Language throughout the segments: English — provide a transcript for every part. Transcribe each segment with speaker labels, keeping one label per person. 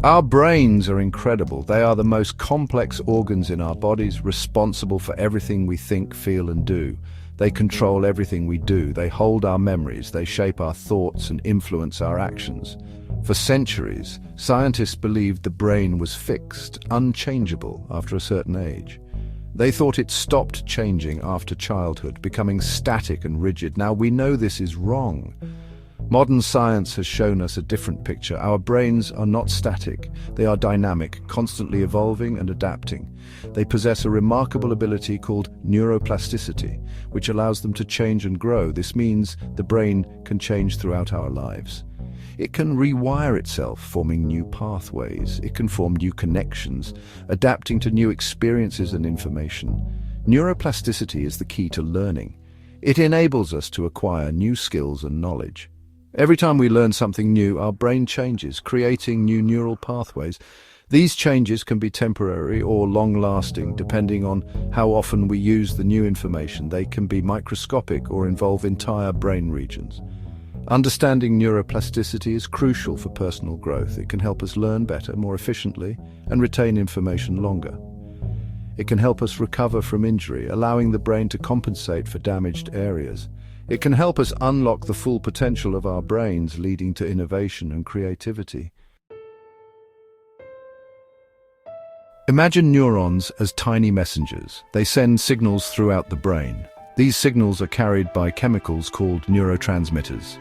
Speaker 1: Our brains are incredible. They are the most complex organs in our bodies, responsible for everything we think, feel, and do. They control everything we do. They hold our memories. They shape our thoughts and influence our actions. For centuries, scientists believed the brain was fixed, unchangeable after a certain age. They thought it stopped changing after childhood, becoming static and rigid. Now we know this is wrong. Modern science has shown us a different picture. Our brains are not static. They are dynamic, constantly evolving and adapting. They possess a remarkable ability called neuroplasticity, which allows them to change and grow. This means the brain can change throughout our lives. It can rewire itself, forming new pathways. It can form new connections, adapting to new experiences and information. Neuroplasticity is the key to learning. It enables us to acquire new skills and knowledge. Every time we learn something new, our brain changes, creating new neural pathways. These changes can be temporary or long-lasting, depending on how often we use the new information. They can be microscopic or involve entire brain regions. Understanding neuroplasticity is crucial for personal growth. It can help us learn better, more efficiently, and retain information longer. It can help us recover from injury, allowing the brain to compensate for damaged areas. It can help us unlock the full potential of our brains, leading to innovation and creativity. Imagine neurons as tiny messengers. They send signals throughout the brain. These signals are carried by chemicals called neurotransmitters.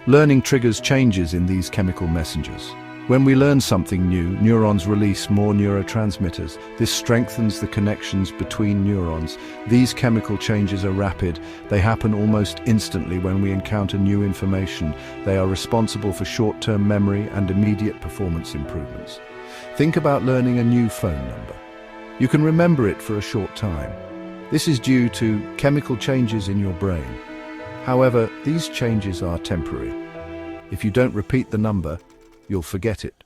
Speaker 1: Learning triggers changes in these chemical messengers. When we learn something new, neurons release more neurotransmitters. This strengthens the connections between neurons. These chemical changes are rapid. They happen almost instantly when we encounter new information. They are responsible for short-term memory and immediate performance improvements. Think about learning a new phone number. You can remember it for a short time. This is due to chemical changes in your brain. However, these changes are temporary. If you don't repeat the number, you'll forget it.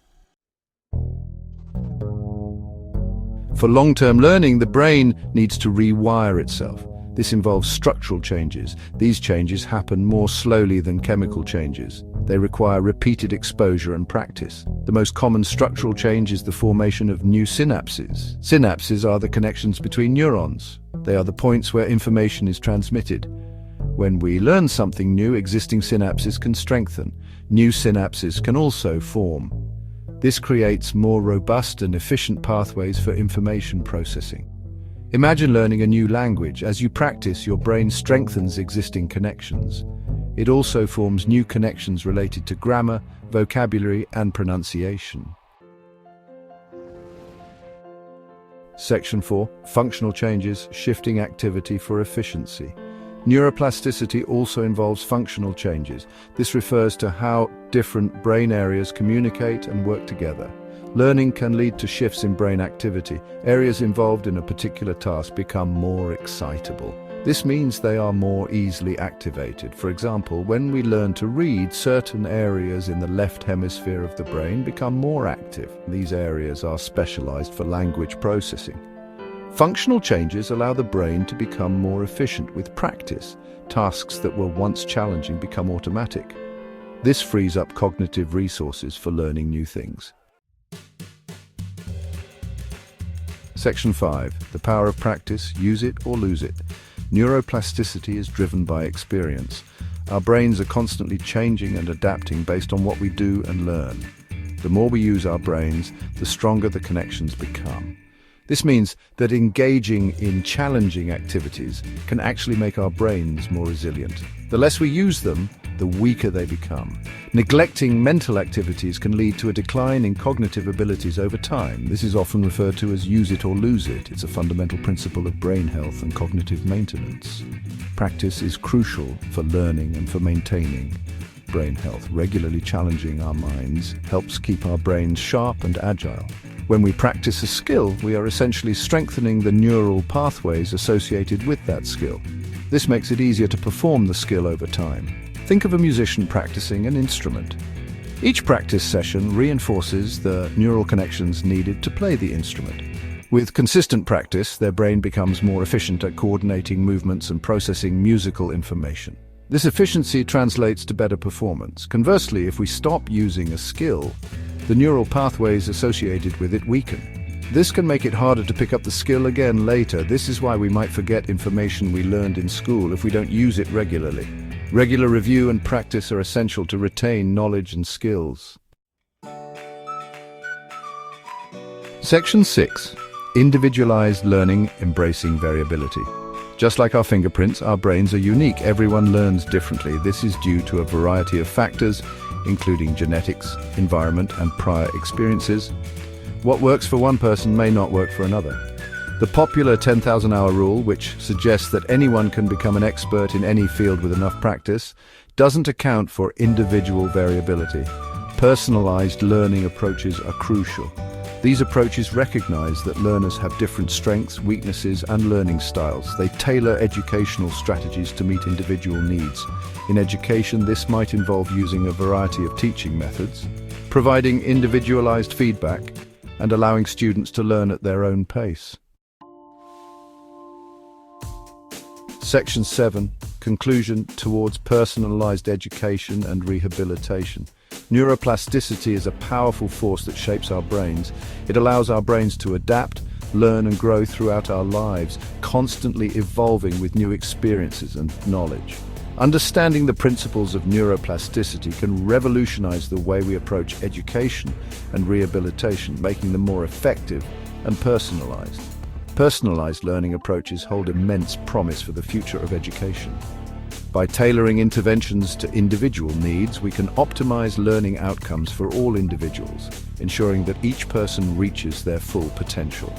Speaker 1: For long-term learning, the brain needs to rewire itself. This involves structural changes. These changes happen more slowly than chemical changes. They require repeated exposure and practice. The most common structural change is the formation of new synapses. Synapses are the connections between neurons. They are the points where information is transmitted. When we learn something new, existing synapses can strengthen. New synapses can also form. This creates more robust and efficient pathways for information processing. Imagine learning a new language. As you practice, your brain strengthens existing connections. It also forms new connections related to grammar, vocabulary, and pronunciation. Section 4. Functional changes, shifting activity for efficiency. Neuroplasticity also involves functional changes. This refers to how different brain areas communicate and work together. Learning can lead to shifts in brain activity. Areas involved in a particular task become more excitable. This means they are more easily activated. For example, when we learn to read, certain areas in the left hemisphere of the brain become more active. These areas are specialized for language processing. Functional changes allow the brain to become more efficient with practice. Tasks that were once challenging become automatic. This frees up cognitive resources for learning new things. Section 5. The power of practice, use it or lose it. Neuroplasticity is driven by experience. Our brains are constantly changing and adapting based on what we do and learn. The more we use our brains, the stronger the connections become. This means that engaging in challenging activities can actually make our brains more resilient. The less we use them, the weaker they become. Neglecting mental activities can lead to a decline in cognitive abilities over time. This is often referred to as use it or lose it. It's a fundamental principle of brain health and cognitive maintenance. Practice is crucial for learning and for maintaining brain health. Regularly challenging our minds helps keep our brains sharp and agile. When we practice a skill, we are essentially strengthening the neural pathways associated with that skill. This makes it easier to perform the skill over time. Think of a musician practicing an instrument. Each practice session reinforces the neural connections needed to play the instrument. With consistent practice, their brain becomes more efficient at coordinating movements and processing musical information. This efficiency translates to better performance. Conversely, if we stop using a skill, the neural pathways associated with it weaken. This can make it harder to pick up the skill again later. This is why we might forget information we learned in school if we don't use it regularly. Regular review and practice are essential to retain knowledge and skills. Section 6. Individualized learning, embracing variability. Just like our fingerprints, our brains are unique. Everyone learns differently. This is due to a variety of factors, including genetics, environment, and prior experiences. What works for one person may not work for another. The popular 10,000-hour rule, which suggests that anyone can become an expert in any field with enough practice, doesn't account for individual variability. Personalized learning approaches are crucial. These approaches recognize that learners have different strengths, weaknesses, and learning styles. They tailor educational strategies to meet individual needs. In education, this might involve using a variety of teaching methods, providing individualized feedback, and allowing students to learn at their own pace. Section 7. Conclusion towards personalized education and rehabilitation. Neuroplasticity is a powerful force that shapes our brains. It allows our brains to adapt, learn and grow throughout our lives, constantly evolving with new experiences and knowledge. Understanding the principles of neuroplasticity can revolutionize the way we approach education and rehabilitation, making them more effective and personalized. Personalized learning approaches hold immense promise for the future of education. By tailoring interventions to individual needs, we can optimize learning outcomes for all individuals, ensuring that each person reaches their full potential.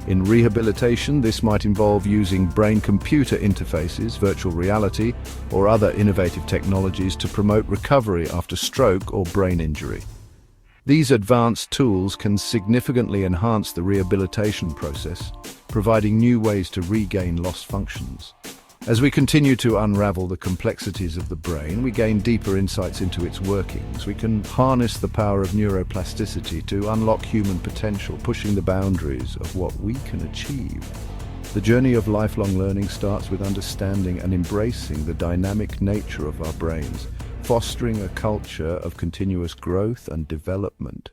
Speaker 1: In rehabilitation, this might involve using brain-computer interfaces, virtual reality, or other innovative technologies to promote recovery after stroke or brain injury. These advanced tools can significantly enhance the rehabilitation process, providing new ways to regain lost functions. As we continue to unravel the complexities of the brain, we gain deeper insights into its workings. We can harness the power of neuroplasticity to unlock human potential, pushing the boundaries of what we can achieve. The journey of lifelong learning starts with understanding and embracing the dynamic nature of our brains, fostering a culture of continuous growth and development.